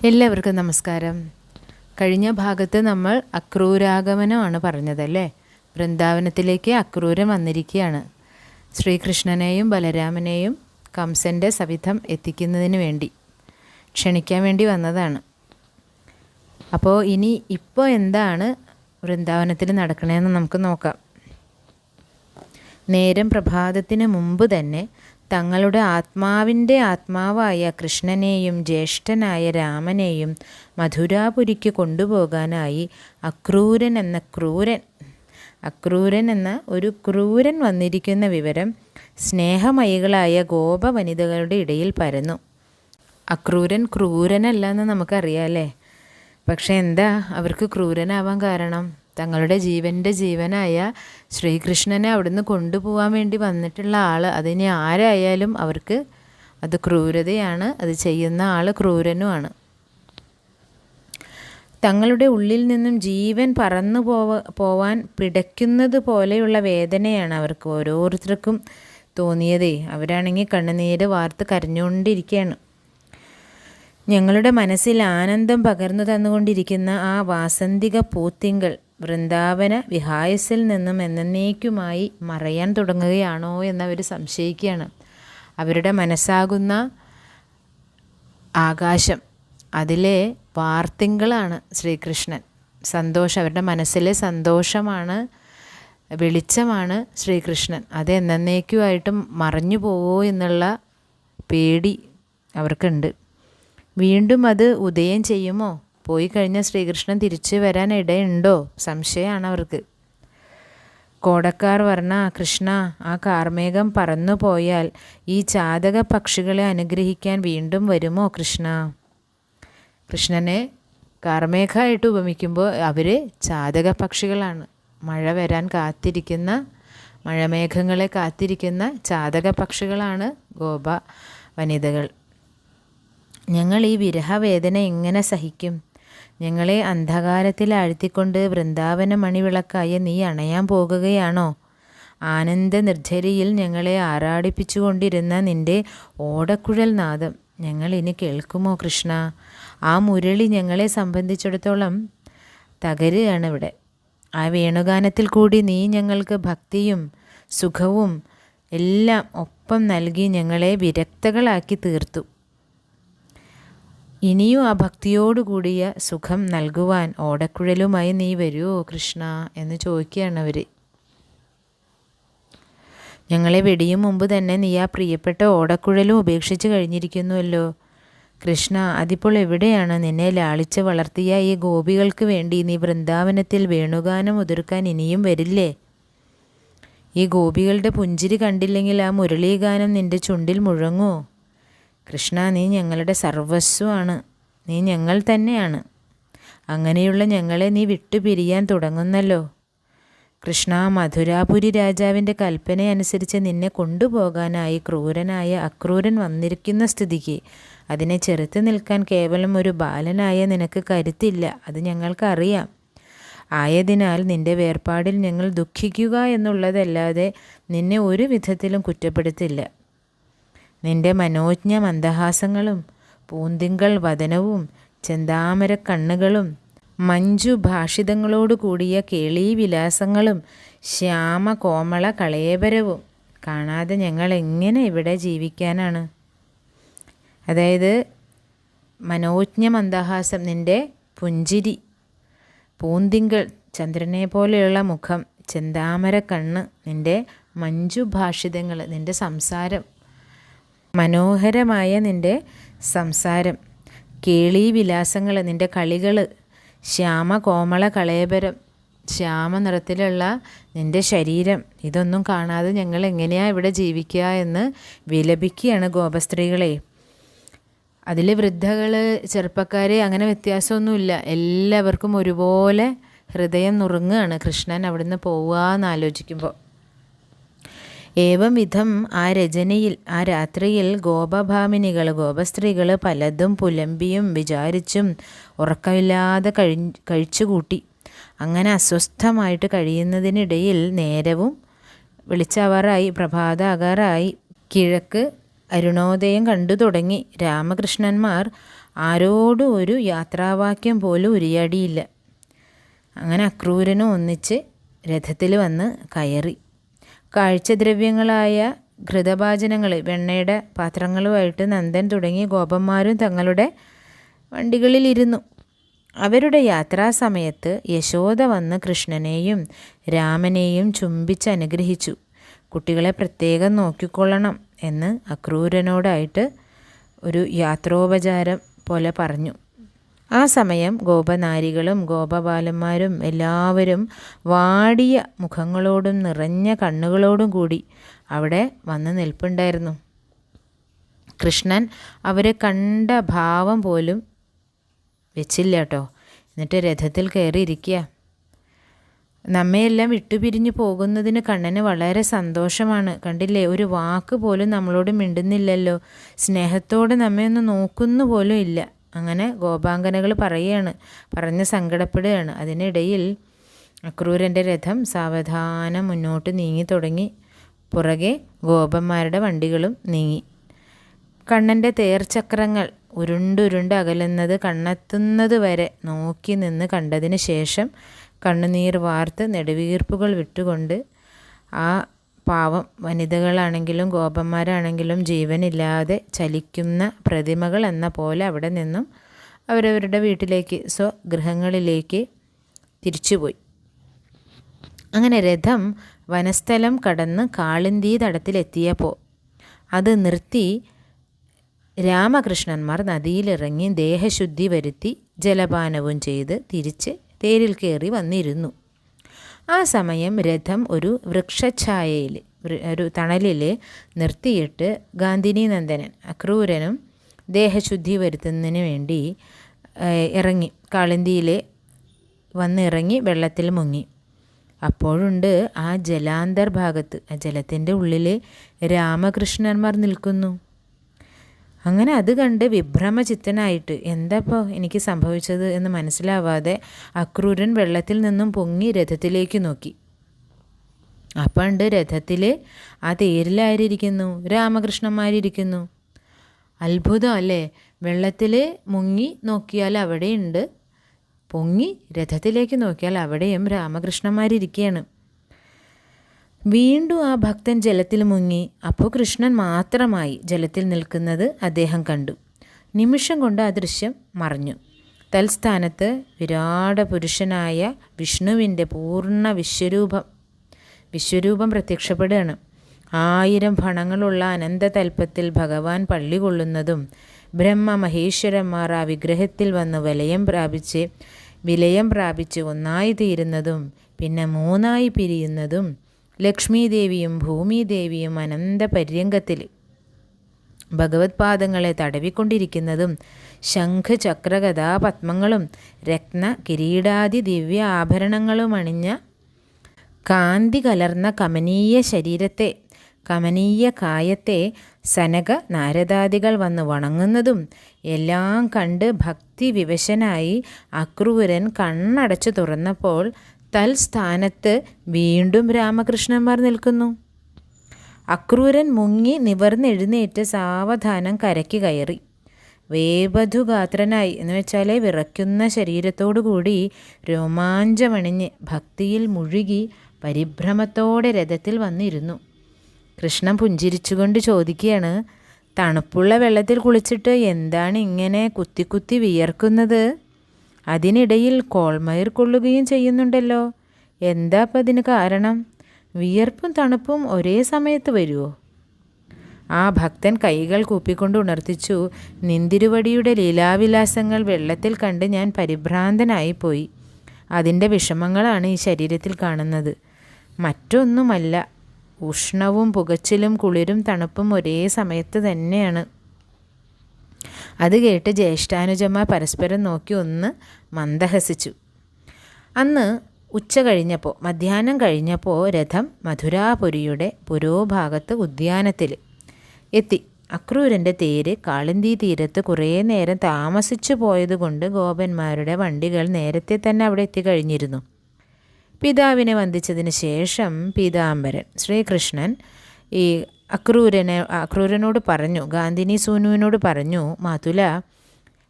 എല്ലാവർക്കും നമസ്കാരം. കഴിഞ്ഞ ഭാഗത്ത് നമ്മൾ അക്രൂരാഗമനമാണ് പറഞ്ഞതല്ലേ. വൃന്ദാവനത്തിലേക്ക് അക്രൂരൻ വന്നിരിക്കുകയാണ്. ശ്രീകൃഷ്ണനെയും ബലരാമനെയും കംസൻ്റെ സവിധം എത്തിക്കുന്നതിന് വേണ്ടി ക്ഷണിക്കാൻ വേണ്ടി വന്നതാണ്. അപ്പോൾ ഇപ്പോൾ എന്താണ് വൃന്ദാവനത്തിൽ നടക്കണതെന്ന് നമുക്ക് നോക്കാം. നേരം പ്രഭാതത്തിന് മുമ്പ് തന്നെ തങ്ങളുടെ ആത്മാവിൻ്റെ ആത്മാവായ കൃഷ്ണനെയും ജ്യേഷ്ഠനായ രാമനെയും മധുരാപുരിക്ക് കൊണ്ടുപോകാനായി അക്രൂരൻ എന്ന ഒരു ക്രൂരൻ വന്നിരിക്കുന്ന വിവരം സ്നേഹമയികളായ ഗോപവനിതകളുടെ ഇടയിൽ പരന്നു. അക്രൂരൻ ക്രൂരനല്ല എന്ന് നമുക്കറിയാമല്ലേ. പക്ഷെ എന്താ അവർക്ക് ക്രൂരനാവാൻ കാരണം? തങ്ങളുടെ ജീവൻ്റെ ജീവനായ ശ്രീകൃഷ്ണനെ അവിടുന്ന് കൊണ്ടുപോകാൻ വേണ്ടി വന്നിട്ടുള്ള ആൾ, അതിന് ആരായാലും അവർക്ക് അത് ക്രൂരതയാണ്. അത് ചെയ്യുന്ന ആൾ ക്രൂരനുമാണ്. തങ്ങളുടെ ഉള്ളിൽ നിന്നും ജീവൻ പറന്നു പോവാൻ പിടയ്ക്കുന്നത് പോലെയുള്ള വേദനയാണ് അവർക്ക് ഓരോരുത്തർക്കും തോന്നിയതേ. അവരാണെങ്കിൽ കണ്ണുനീര് വാർത്ത് കരഞ്ഞുകൊണ്ടിരിക്കുകയാണ്. ഞങ്ങളുടെ മനസ്സിൽ ആനന്ദം പകർന്നു തന്നുകൊണ്ടിരിക്കുന്ന ആ വാസന്തിക പൂത്തിങ്കൾ വൃന്ദാവന വിഹായസിൽ നിന്നും എന്നേക്കുമായി മറയാൻ തുടങ്ങുകയാണോ എന്നവർ സംശയിക്കുകയാണ്. അവരുടെ മനസ്സാകുന്ന ആകാശം, അതിലെ വാർത്തിങ്കളാണ് ശ്രീകൃഷ്ണൻ. സന്തോഷം, അവരുടെ മനസ്സിലെ സന്തോഷമാണ്, വെളിച്ചമാണ് ശ്രീകൃഷ്ണൻ. അത് എന്നേക്കുമായിട്ടും മറഞ്ഞു പോവോ എന്നുള്ള പേടി അവർക്കുണ്ട്. വീണ്ടും അത് ഉദയം ചെയ്യുമോ? പോയി കഴിഞ്ഞാൽ ശ്രീകൃഷ്ണൻ തിരിച്ചു വരാൻ ഇടയുണ്ടോ? സംശയമാണ് അവർക്ക്. കോടക്കാർ വർണ്ണ കൃഷ്ണ, ആ കാർമേഘം പറന്നു പോയാൽ ഈ ചാതക പക്ഷികളെ അനുഗ്രഹിക്കാൻ വീണ്ടും വരുമോ കൃഷ്ണ? കൃഷ്ണനെ കാർമേഘമായിട്ട് ഉപമിക്കുമ്പോൾ അവർ ചാതക പക്ഷികളാണ്. മഴ വരാൻ കാത്തിരിക്കുന്ന, മഴമേഘങ്ങളെ കാത്തിരിക്കുന്ന ചാതക പക്ഷികളാണ് ഗോപ വനിതകൾ. ഞങ്ങൾ ഈ വിരഹവേദന എങ്ങനെ സഹിക്കും? ഞങ്ങളെ അന്ധകാരത്തിൽ ആഴ്ത്തിക്കൊണ്ട് വൃന്ദാവന മണിവിളക്കായ നീ അണയാൻ പോകുകയാണോ? ആനന്ദ നിർജ്ജരിയിൽ ഞങ്ങളെ ആറാടിപ്പിച്ചുകൊണ്ടിരുന്ന നിൻ്റെ ഓടക്കുഴൽ നാദം ഞങ്ങൾ ഇനി കേൾക്കുമോ കൃഷ്ണ? ആ മുരളി ഞങ്ങളെ സംബന്ധിച്ചിടത്തോളം തകരുകയാണ് ഇവിടെ. ആ വേണുഗാനത്തിൽ കൂടി നീ ഞങ്ങൾക്ക് ഭക്തിയും സുഖവും എല്ലാം ഒപ്പം നൽകി ഞങ്ങളെ വിരക്തകളാക്കി തീർത്തു. ഇനിയും ആ ഭക്തിയോടുകൂടിയ സുഖം നൽകുവാൻ ഓടക്കുഴലുമായി നീ വരുമോ കൃഷ്ണ എന്ന് ചോദിക്കുകയാണ് അവർ. ഞങ്ങളെ വെടിയും മുമ്പ് തന്നെ നീ ആ പ്രിയപ്പെട്ട ഓടക്കുഴലും ഉപേക്ഷിച്ച് കഴിഞ്ഞിരിക്കുന്നുവല്ലോ കൃഷ്ണ. അതിപ്പോൾ എവിടെയാണ്? നിന്നെ ലാളിച്ച് വളർത്തിയ ഈ ഗോപികൾക്ക് വേണ്ടി നീ വൃന്ദാവനത്തിൽ വേണുഗാനം ഉതിർക്കാൻ ഇനിയും വരില്ലേ? ഈ ഗോപികളുടെ പുഞ്ചിരി കണ്ടില്ലെങ്കിൽ ആ മുരളീഗാനം നിൻ്റെ ചുണ്ടിൽ മുഴങ്ങുമോ കൃഷ്ണ? നീ ഞങ്ങളുടെ സർവസ്വമാണ്, നീ ഞങ്ങൾ തന്നെയാണ്. അങ്ങനെയുള്ള ഞങ്ങളെ നീ വിട്ടുപിരിയാൻ തുടങ്ങുന്നല്ലോ കൃഷ്ണ. മധുരാപുരി രാജാവിൻ്റെ കൽപ്പനയനുസരിച്ച് നിന്നെ കൊണ്ടുപോകാനായി ക്രൂരനായ അക്രൂരൻ വന്നിരിക്കുന്ന സ്ഥിതിക്ക് അതിനെ ചെറുത്ത് നിൽക്കാൻ കേവലം ഒരു ബാലനായ നിനക്ക് കരുത്തില്ല, അത് ഞങ്ങൾക്കറിയാം. ആയതിനാൽ നിൻ്റെ വേർപാടിൽ ഞങ്ങൾ ദുഃഖിക്കുക എന്നുള്ളതല്ലാതെ നിന്നെ ഒരു വിധത്തിലും കുറ്റപ്പെടുത്തില്ല. നിൻ്റെ മനോജ്ഞ മന്ദഹാസങ്ങളും പൂന്തിങ്കൾ വദനവും ചെന്താമര കണ്ണുകളും മഞ്ജുഭാഷിതങ്ങളോടു കൂടിയ കേളീവിലാസങ്ങളും ശ്യാമ കോമള കളേബരവും കാണാതെ ഞങ്ങൾ എങ്ങനെ ഇവിടെ ജീവിക്കാനാണ്? അതായത് മനോജ്ഞ മന്ദഹാസം, നിൻ്റെ പുഞ്ചിരി, പൂന്തിങ്കൾ ചന്ദ്രനെ പോലെയുള്ള മുഖം, ചെന്താമര കണ്ണ്, നിൻ്റെ മഞ്ജുഭാഷിതങ്ങൾ, നിൻ്റെ സംസാരം, മനോഹരമായ നിൻ്റെ സംസാരം, കേളീവിലാസങ്ങൾ, നിൻ്റെ കളികൾ, ശ്യാമ കോമള കളേബരം, ശ്യാമ നിറത്തിലുള്ള നിൻ്റെ ശരീരം, ഇതൊന്നും കാണാതെ ഞങ്ങൾ എങ്ങനെയാണ് ഇവിടെ ജീവിക്കുക എന്ന് വിലപിക്കുകയാണ് ഗോപസ്ത്രീകളെ. അതിൽ വൃദ്ധകൾ, ചെറുപ്പക്കാർ, അങ്ങനെ വ്യത്യാസമൊന്നുമില്ല. എല്ലാവർക്കും ഒരുപോലെ ഹൃദയം നുറുങ്ങുകയാണ് കൃഷ്ണൻ അവിടുന്ന് പോവുക എന്നാലോചിക്കുമ്പോൾ. ഏവം വിധം ആ രജനിയിൽ, ആ രാത്രിയിൽ ഗോപഭാമിനികൾ, ഗോപസ്ത്രീകൾ പലതും പുലമ്പിയും വിചാരിച്ചും ഉറക്കമില്ലാതെ കഴിച്ചുകൂട്ടി. അങ്ങനെ അസ്വസ്ഥമായിട്ട് കഴിയുന്നതിനിടയിൽ നേരവും വെളിച്ചാവാറായി, പ്രഭാതാകാറായി. കിഴക്ക് അരുണോദയം കണ്ടു തുടങ്ങി. രാമകൃഷ്ണന്മാർ ആരോടും ഒരു യാത്രാവാക്യം പോലും ഉരിയാടിയില്ല. അങ്ങനെ അക്രൂരനും ഒന്നിച്ച് രഥത്തിൽ വന്ന് കയറി. കാഴ്ചദ്രവ്യങ്ങളായ ഘൃതഭാജനങ്ങൾ, വെണ്ണയുടെ പാത്രങ്ങളുമായിട്ട് നന്ദൻ തുടങ്ങി ഗോപന്മാരും തങ്ങളുടെ വണ്ടികളിലിരുന്നു. അവരുടെ യാത്രാസമയത്ത് യശോദ വന്ന് കൃഷ്ണനെയും രാമനെയും ചുംബിച്ച് അനുഗ്രഹിച്ചു. കുട്ടികളെ പ്രത്യേകം നോക്കിക്കൊള്ളണം എന്ന് അക്രൂരനോടായിട്ട് ഒരു യാത്രോപചാരം പോലെ പറഞ്ഞു. ആ സമയം ഗോപനാരികളും ഗോപബാലന്മാരും എല്ലാവരും വാടിയ മുഖങ്ങളോടും നിറഞ്ഞ കണ്ണുകളോടും കൂടി അവിടെ വന്ന് നിൽപ്പുണ്ടായിരുന്നു. കൃഷ്ണൻ അവരെ കണ്ട ഭാവം പോലും വെച്ചില്ല കേട്ടോ. എന്നിട്ട് രഥത്തിൽ കയറിയിരിക്കുക. നമ്മയെല്ലാം വിട്ടുപിരിഞ്ഞു പോകുന്നതിന് കണ്ണന് വളരെ സന്തോഷമാണ്. കണ്ടില്ലേ, ഒരു വാക്ക് പോലും നമ്മളോട് മിണ്ടുന്നില്ലല്ലോ, സ്നേഹത്തോടെ നമ്മെ ഒന്ന് നോക്കുന്നു പോലും ഇല്ല. അങ്ങനെ ഗോപാംഗനകൾ പറഞ്ഞ് സങ്കടപ്പെടുകയാണ്. അതിനിടയിൽ അക്രൂരൻ്റെ രഥം സാവധാനം മുന്നോട്ട് നീങ്ങി തുടങ്ങി. പുറകെ ഗോപന്മാരുടെ വണ്ടികളും നീങ്ങി. കണ്ണൻ്റെ തേർചക്രങ്ങൾ ഉരുണ്ടുരുണ്ട് അകലുന്നത് കണ്ണെത്തുന്നത് വരെ നോക്കി നിന്ന് കണ്ടതിന് ശേഷം കണ്ണുനീർ വാർത്ത് നെടുവീർപ്പുകൾ വിട്ടുകൊണ്ട് ആ പാവം വനിതകളാണെങ്കിലും ഗോപന്മാരാണെങ്കിലും ജീവനില്ലാതെ ചലിക്കുന്ന പ്രതിമകൾ എന്ന പോലെ അവിടെ നിന്നും അവരവരുടെ വീട്ടിലേക്ക് സ്വഗൃഹങ്ങളിലേക്ക് തിരിച്ചുപോയി. അങ്ങനെ രഥം വനസ്ഥലം കടന്ന് കാളിന്തി തടത്തിലെത്തിയപ്പോൾ അത് നിർത്തി രാമകൃഷ്ണന്മാർ നദിയിലിറങ്ങി ദേഹശുദ്ധി വരുത്തി ജലപാനവും ചെയ്ത് തിരിച്ച് തേരിൽ കയറി വന്നിരുന്നു. ആ സമയം രഥം ഒരു വൃക്ഷഛായയിൽ, ഒരു തണലിൽ നിർത്തിയിട്ട് ഗാന്ധിനി നന്ദനൻ അക്രൂരനും ദേഹശുദ്ധി വരുത്തുന്നതിന് വേണ്ടി ഇറങ്ങി, കാളിന്തിയിൽ വന്നിറങ്ങി വെള്ളത്തിൽ മുങ്ങി. അപ്പോഴുണ്ട് ആ ജലാന്തർഭാഗത്ത്, ആ ജലത്തിൻ്റെ ഉള്ളിൽ രാമകൃഷ്ണന്മാർ നിൽക്കുന്നു. അങ്ങനെ അത് കണ്ട് വിഭ്രമചിത്തനായിട്ട് എന്താപ്പോൾ എനിക്ക് സംഭവിച്ചത് എന്ന് മനസ്സിലാവാതെ അക്രൂരൻ വെള്ളത്തിൽ നിന്നും പൊങ്ങി രഥത്തിലേക്ക് നോക്കി. അപ്പണ്ട് രഥത്തിൽ ആ തേരിലായിരിക്കുന്നു, രാമകൃഷ്ണന്മാരിയ്ക്കുന്നു. അത്ഭുതം അല്ലേ? വെള്ളത്തിൽ മുങ്ങി നോക്കിയാൽ അവിടെയുണ്ട്, പൊങ്ങി രഥത്തിലേക്ക് നോക്കിയാൽ അവിടെയും രാമകൃഷ്ണന്മാരിയ്ക്കുകയാണ്. വീണ്ടും ആ ഭക്തൻ ജലത്തിൽ മുങ്ങി. അപ്പോൾ കൃഷ്ണൻ മാത്രമായി ജലത്തിൽ നിൽക്കുന്നത് അദ്ദേഹം കണ്ടു. നിമിഷം കൊണ്ട് ആ ദൃശ്യം മറഞ്ഞു. തൽസ്ഥാനത്ത് വിരാട പുരുഷനായ വിഷ്ണുവിൻ്റെ പൂർണ്ണ വിശ്വരൂപം പ്രത്യക്ഷപ്പെടുകയാണ്. 1000 ഫണങ്ങളുള്ള അനന്തതൽപ്പത്തിൽ ഭഗവാൻ പള്ളി കൊള്ളുന്നതും ബ്രഹ്മമഹേശ്വരന്മാർ ആ വിഗ്രഹത്തിൽ വന്ന് വിലയം പ്രാപിച്ച് ഒന്നായി തീരുന്നതും പിന്നെ 3ആയി പിരിയുന്നതും ലക്ഷ്മീദേവിയും ഭൂമിദേവിയും അനന്തപര്യങ്കത്തിൽ ഭഗവത് പാദങ്ങളെ തടവിക്കൊണ്ടിരിക്കുന്നതും ശംഖ് ചക്രഗദാ പത്മങ്ങളും രത്ന കിരീടാദി ദിവ്യ ആഭരണങ്ങളും അണിഞ്ഞ കാന്തി കലർന്ന കമനീയ ശരീരത്തെ, കമനീയ കായത്തെ സനക നാരദാദികൾ വന്ന് വണങ്ങുന്നതും എല്ലാം കണ്ട് ഭക്തി വിവശനായി അക്രൂരൻ കണ്ണടച്ചു തുറന്നപ്പോൾ തൽസ്ഥാനത്ത് വീണ്ടും രാമകൃഷ്ണന്മാർ നിൽക്കുന്നു. അക്രൂരൻ മുങ്ങി നിവർന്നെഴുന്നേറ്റ് സാവധാനം കരയ്ക്ക് കയറി. വേപധുഗാത്രനായി എന്ന് വെച്ചാൽ വിറയ്ക്കുന്ന ശരീരത്തോടുകൂടി രോമാഞ്ചമണിഞ്ഞ് ഭക്തിയിൽ മുഴുകി പരിഭ്രമത്തോടെ രഥത്തിൽ വന്നിരുന്നു. കൃഷ്ണൻ പുഞ്ചിരിച്ചുകൊണ്ട് ചോദിക്കുകയാണ്, തണുപ്പുള്ള വെള്ളത്തിൽ കുളിച്ചിട്ട് എന്താണ് ഇങ്ങനെ കുത്തി വിയർക്കുന്നത്? അതിനിടയിൽ കോൾമയിർ കൊള്ളുകയും ചെയ്യുന്നുണ്ടല്ലോ, എന്താ അപ്പം അതിന് കാരണം? വിയർപ്പും തണുപ്പും ഒരേ സമയത്ത് വരുമോ? ആ ഭക്തൻ കൈകൾ കൂപ്പിക്കൊണ്ട് ഉണർത്തിച്ചു, നിന്തിരുവടിയുടെ ലീലാവിലാസങ്ങൾ വെള്ളത്തിൽ കണ്ട് ഞാൻ പരിഭ്രാന്തനായിപ്പോയി. അതിൻ്റെ വിഷമങ്ങളാണ് ഈ ശരീരത്തിൽ കാണുന്നത്, മറ്റൊന്നുമല്ല. ഉഷ്ണവും പുകച്ചിലും കുളിരും തണുപ്പും ഒരേ സമയത്ത് തന്നെയാണ്. അത് കേട്ട് ജ്യേഷ്ഠാനുജന്മാർ പരസ്പരം നോക്കി ഒന്ന് മന്ദഹസിച്ചു. അന്ന് മധ്യാഹ്നം കഴിഞ്ഞപ്പോൾ രഥം മധുരാപുരിയുടെ പുരോഭാഗത്ത് ഉദ്യാനത്തിൽ എത്തി. അക്രൂരൻ്റെ തേര് കാളിന്തി തീരത്ത് കുറേ നേരം താമസിച്ചു പോയതുകൊണ്ട് ഗോപന്മാരുടെ വണ്ടികൾ നേരത്തെ തന്നെ അവിടെ എത്തിക്കഴിഞ്ഞിരുന്നു. പിതാവിനെ വന്ദിച്ചതിന് ശേഷം പീതാംബരൻ ശ്രീകൃഷ്ണൻ ഈ അക്രൂരനോട് പറഞ്ഞു, ഗാന്ധിനി സൂനുവിനോട് പറഞ്ഞു, മാതുല,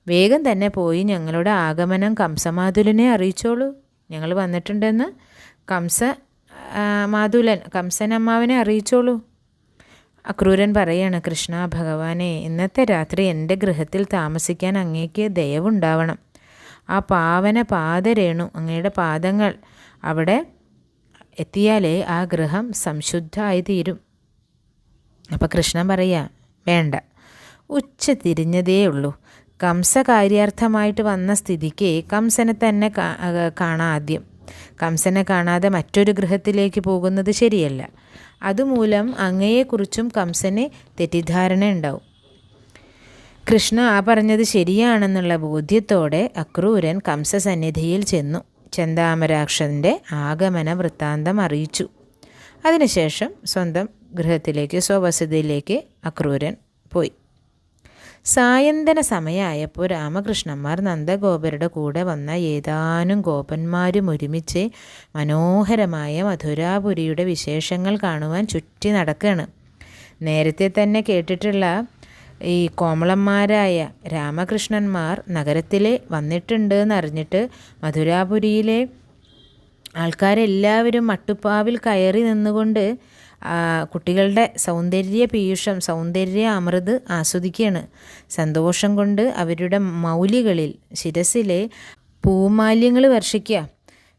വേഗം തന്നെ പോയി ഞങ്ങളുടെ ആഗമനം കംസമാതുലനെ അറിയിച്ചോളൂ. ഞങ്ങൾ വന്നിട്ടുണ്ടെന്ന് കംസനമ്മാവനെ അറിയിച്ചോളൂ. അക്രൂരൻ പറയാണ്, കൃഷ്ണ ഭഗവാനെ, ഇന്നത്തെ രാത്രി എൻ്റെ ഗൃഹത്തിൽ താമസിക്കാൻ അങ്ങേക്ക് ദയവുണ്ടാവണം. ആ പാവന പാദരേണു, അങ്ങയുടെ പാദങ്ങൾ അവിടെ എത്തിയാലേ ആ ഗൃഹം സംശുദ്ധമായി തീരും. അപ്പോൾ കൃഷ്ണൻ പറയാ, വേണ്ട, ഉച്ച തിരിഞ്ഞതേ ഉള്ളൂ. കംസ കാര്യാർത്ഥമായിട്ട് വന്ന സ്ഥിതിക്ക് കംസനെ തന്നെ കാണാം ആദ്യം. കംസനെ കാണാതെ മറ്റൊരു ഗൃഹത്തിലേക്ക് പോകുന്നത് ശരിയല്ല. അതുമൂലം അങ്ങയെക്കുറിച്ചും കംസന് തെറ്റിദ്ധാരണ ഉണ്ടാവും. കൃഷ്ണ ആ പറഞ്ഞത് ശരിയാണെന്നുള്ള ബോധ്യത്തോടെ അക്രൂരൻ കംസസന്നിധിയിൽ ചെന്നു ചെന്താമരാക്ഷൻ്റെ ആഗമന വൃത്താന്തം അറിയിച്ചു. അതിനുശേഷം സ്വന്തം ഗൃഹത്തിലേക്ക്, സ്വവസതിയിലേക്ക് അക്രൂരൻ പോയി. സായന്തന സമയമായപ്പോൾ രാമകൃഷ്ണന്മാർ നന്ദഗോപരുടെ കൂടെ വന്ന ഏതാനും ഗോപന്മാരും ഒരുമിച്ച് മനോഹരമായ മധുരാപുരിയുടെ വിശേഷങ്ങൾ കാണുവാൻ ചുറ്റി നടക്കുകയാണ്. നേരത്തെ തന്നെ കേട്ടിട്ടുള്ള ഈ കോമളന്മാരായ രാമകൃഷ്ണന്മാർ നഗരത്തിൽ വന്നിട്ടുണ്ട് എന്നറിഞ്ഞിട്ട് മധുരാപുരിയിലെ ആൾക്കാരെല്ലാവരും മട്ടുപ്പാവിൽ കയറി നിന്നുകൊണ്ട് കുട്ടികളുടെ സൗന്ദര്യ പീയൂഷം, സൗന്ദര്യ അമൃത് ആസ്വദിക്കുകയാണ്. സന്തോഷം കൊണ്ട് അവരുടെ മൗലികളിൽ, ശിരസിലെ പൂമാല്യങ്ങൾ വർഷിക്കുക.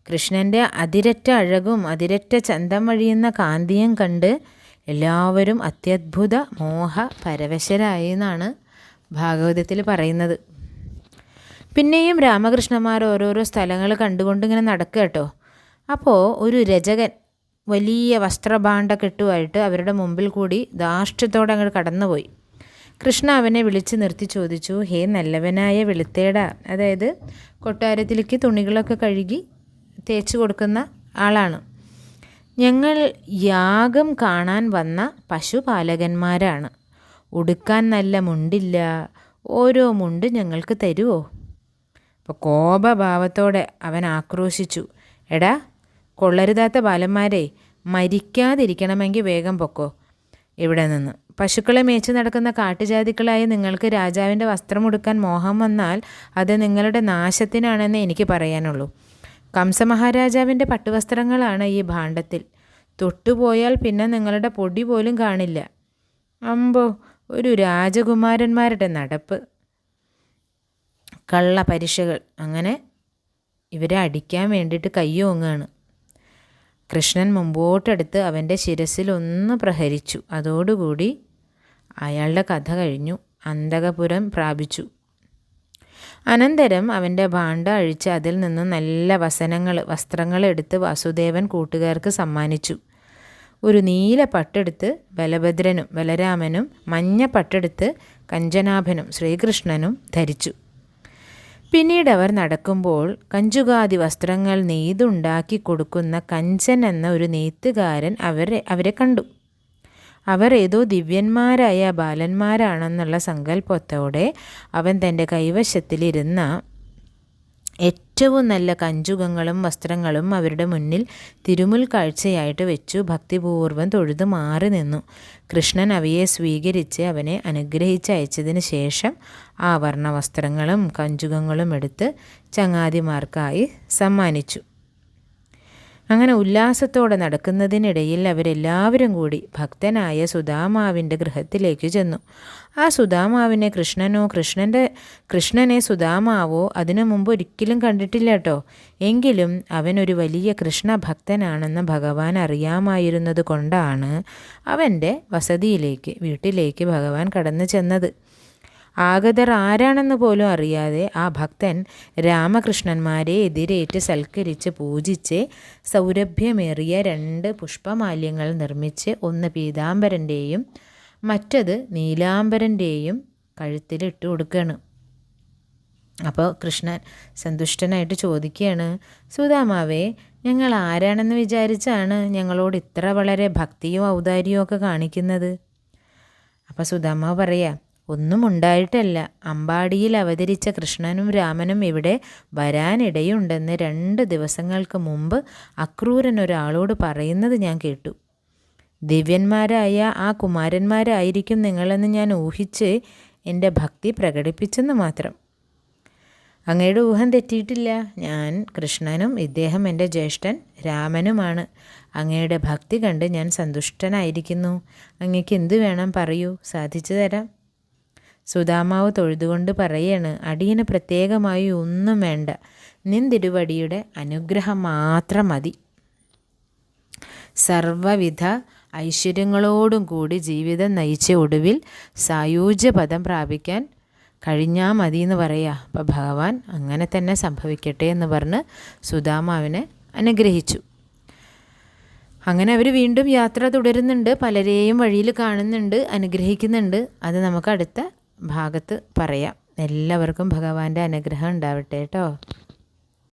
കൃഷ്ണൻ്റെ അതിരറ്റ അഴകും അതിരറ്റ ചന്തം വഴിയുന്ന കാന്തിയും കണ്ട് എല്ലാവരും അത്യദ്ഭുത മോഹ പരവശരായി എന്നാണ് ഭാഗവതത്തിൽ പറയുന്നത്. പിന്നെയും രാമകൃഷ്ണന്മാർ ഓരോരോ സ്ഥലങ്ങൾ കണ്ടുകൊണ്ടിങ്ങനെ നടക്കുക കേട്ടോ. അപ്പോൾ ഒരു രചകൻ വലിയ വസ്ത്രഭാണ്ഡക്കെട്ടുമായിട്ട് അവരുടെ മുമ്പിൽ കൂടി ധാർഷ്ട്യത്തോടെ അങ്ങോട്ട് കടന്നുപോയി. കൃഷ്ണ അവനെ വിളിച്ച് നിർത്തി ചോദിച്ചു, ഹേ നല്ലവനായ വെളുത്തേട, അതായത് കൊട്ടാരത്തിലേക്ക് തുണികളൊക്കെ കഴുകി തേച്ച് കൊടുക്കുന്ന ആളാണ്. ഞങ്ങൾ യാഗം കാണാൻ വന്ന പശുപാലകന്മാരാണ്. ഉടുക്കാൻ നല്ല മുണ്ടില്ല, ഓരോ മുണ്ട് ഞങ്ങൾക്ക് തരുമോ? അപ്പോൾ കോപഭാവത്തോടെ അവൻ ആക്രോശിച്ചു, എടാ കൊള്ളരുതാത്ത ബാലന്മാരെ, മരിക്കാതിരിക്കണമെങ്കിൽ വേഗം പൊക്കോ ഇവിടെ നിന്ന്. പശുക്കളെ മേച്ച് നടക്കുന്ന കാട്ടുജാതികളായ നിങ്ങൾക്ക് രാജാവിൻ്റെ വസ്ത്രം ഉടുക്കാൻ മോഹം വന്നാൽ അത് നിങ്ങളുടെ നാശത്തിനാണെന്ന് എനിക്ക് പറയാനുള്ളൂ. കംസമഹാരാജാവിൻ്റെ പട്ടുവസ്ത്രങ്ങളാണ് ഈ ഭാണ്ഡത്തിൽ. തൊട്ടുപോയാൽ പിന്നെ നിങ്ങളുടെ പൊടി പോലും കാണില്ല. അമ്പോ, ഒരു രാജകുമാരന്മാരുടെ നടപ്പ്, കള്ള പരീക്ഷകൾ. അങ്ങനെ ഇവരെ അടിക്കാൻ വേണ്ടിയിട്ട് കയ്യോങ്ങാണ്. കൃഷ്ണൻ മുമ്പോട്ടെടുത്ത് അവൻ്റെ ശിരസിൽ ഒന്ന് പ്രഹരിച്ചു. അതോടുകൂടി അയാളുടെ കഥ കഴിഞ്ഞു. അന്തകപുരം പ്രാപിച്ചു. അനന്തരം അവൻ്റെ ഭാണ്ഡ അഴിച്ച് അതിൽ നിന്ന് നല്ല വസ്ത്രങ്ങൾ എടുത്ത് വാസുദേവൻ കൂട്ടുകാർക്ക് സമ്മാനിച്ചു. ഒരു നീല പട്ടെടുത്ത് ബലഭദ്രനും ബലരാമനും, മഞ്ഞ പട്ടെടുത്ത് കഞ്ചനാഭനും ശ്രീകൃഷ്ണനും ധരിച്ചു. പിന്നീട് അവർ നടക്കുമ്പോൾ കഞ്ചുകാദി വസ്ത്രങ്ങൾ നെയ്തുണ്ടാക്കി കൊടുക്കുന്ന കഞ്ചൻ എന്ന ഒരു നെയ്ത്തുകാരൻ അവരെ കണ്ടു. അവർ ഏതോ ദിവ്യന്മാരായ ബാലന്മാരാണെന്നുള്ള സങ്കല്പത്തോടെ അവൻ തൻ്റെ കൈവശത്തിലിരുന്ന ഏറ്റവും നല്ല കഞ്ചുകങ്ങളും വസ്ത്രങ്ങളും അവരുടെ മുന്നിൽ തിരുമുൽ കാഴ്ചയായിട്ട് വെച്ചു ഭക്തിപൂർവ്വം തൊഴുതു മാറി നിന്നു. കൃഷ്ണൻ അവയെ സ്വീകരിച്ച് അവനെ അനുഗ്രഹിച്ചയച്ചതിന് ശേഷം ആ വർണ്ണവസ്ത്രങ്ങളും കഞ്ചുകങ്ങളും എടുത്ത് ചങ്ങാതിമാർക്കായി സമ്മാനിച്ചു. അങ്ങനെ ഉല്ലാസത്തോടെ നടക്കുന്നതിനിടയിൽ അവരെല്ലാവരും കൂടി ഭക്തനായ സുദാമാവിൻ്റെ ഗൃഹത്തിലേക്ക് ചെന്നു. ആ സുദാമാവിനെ കൃഷ്ണനെ സുദാമാവോ അതിനു മുമ്പ് ഒരിക്കലും കണ്ടിട്ടില്ല കേട്ടോ. എങ്കിലും അവനൊരു വലിയ കൃഷ്ണഭക്തനാണെന്ന് ഭഗവാൻ അറിയാമായിരുന്നത് കൊണ്ടാണ് അവൻ്റെ വീട്ടിലേക്ക് ഭഗവാൻ കടന്നു ചെന്നത്. ആഗതർ ആരാണെന്ന് പോലും അറിയാതെ ആ ഭക്തൻ രാമകൃഷ്ണന്മാരെ എതിരേറ്റ് സൽക്കരിച്ച് പൂജിച്ച് സൗരഭ്യമേറിയ 2 പുഷ്പമാല്യങ്ങൾ നിർമ്മിച്ച് ഒന്ന് പീതാംബരൻ്റെയും മറ്റത് നീലാംബരൻ്റെയും കഴുത്തിലിട്ട് കൊടുക്കുകയാണ്. അപ്പോൾ കൃഷ്ണൻ സന്തുഷ്ടനായിട്ട് ചോദിക്കുകയാണ്, സുദാമാവേ, ഞങ്ങൾ ആരാണെന്ന് വിചാരിച്ചാണ് ഞങ്ങളോട് ഇത്ര വളരെ ഭക്തിയും ഔദാര്യവും ഒക്കെ കാണിക്കുന്നത്? അപ്പോൾ സുദാമാവ് പറയാം, ഒന്നും ഉണ്ടായിട്ടല്ല. അമ്പാടിയിൽ അവതരിച്ച കൃഷ്ണനും രാമനും ഇവിടെ വരാനിടയുണ്ടെന്ന് 2 ദിവസങ്ങൾക്ക് മുമ്പ് അക്രൂരൻ ഒരാളോട് പറയുന്നത് ഞാൻ കേട്ടു. ദിവ്യന്മാരായ ആ കുമാരന്മാരായിരിക്കും നിങ്ങളെന്ന് ഞാൻ ഊഹിച്ച് എൻ്റെ ഭക്തി പ്രകടിപ്പിച്ചെന്ന് മാത്രം. അങ്ങയുടെ ഊഹം തെറ്റിയിട്ടില്ല. ഞാൻ കൃഷ്ണനും ഇദ്ദേഹം എൻ്റെ ജ്യേഷ്ഠൻ രാമനുമാണ്. അങ്ങയുടെ ഭക്തി കണ്ട് ഞാൻ സന്തുഷ്ടനായിരിക്കുന്നു. അങ്ങയ്ക്ക് എന്തു വേണം പറയൂ, സാധിച്ചു തരാം. സുദാമാവ് തൊഴുതുകൊണ്ട് പറയാണ്, അടിയന് പ്രത്യേകമായി ഒന്നും വേണ്ട, നിന്തിരുവടിയുടെ അനുഗ്രഹം മാത്രം മതി. സർവവിധ ഐശ്വര്യങ്ങളോടും കൂടി ജീവിതം നയിച്ച ഒടുവിൽ സായൂജ്യപദം പ്രാപിക്കാൻ കഴിഞ്ഞാൽ മതി എന്ന് പറയുക. അപ്പോൾ ഭഗവാൻ അങ്ങനെ തന്നെ സംഭവിക്കട്ടെ എന്ന് പറഞ്ഞ് സുദാമാവിനെ അനുഗ്രഹിച്ചു. അങ്ങനെ അവർ വീണ്ടും യാത്ര തുടരുന്നുണ്ട്. പലരെയും വഴിയിൽ കാണുന്നുണ്ട്, അനുഗ്രഹിക്കുന്നുണ്ട്. അത് നമുക്ക് അടുത്ത ഭാഗത്ത് പറയാം. എല്ലാവർക്കും ഭഗവാന്റെ അനുഗ്രഹം ഉണ്ടാവട്ടെ കേട്ടോ.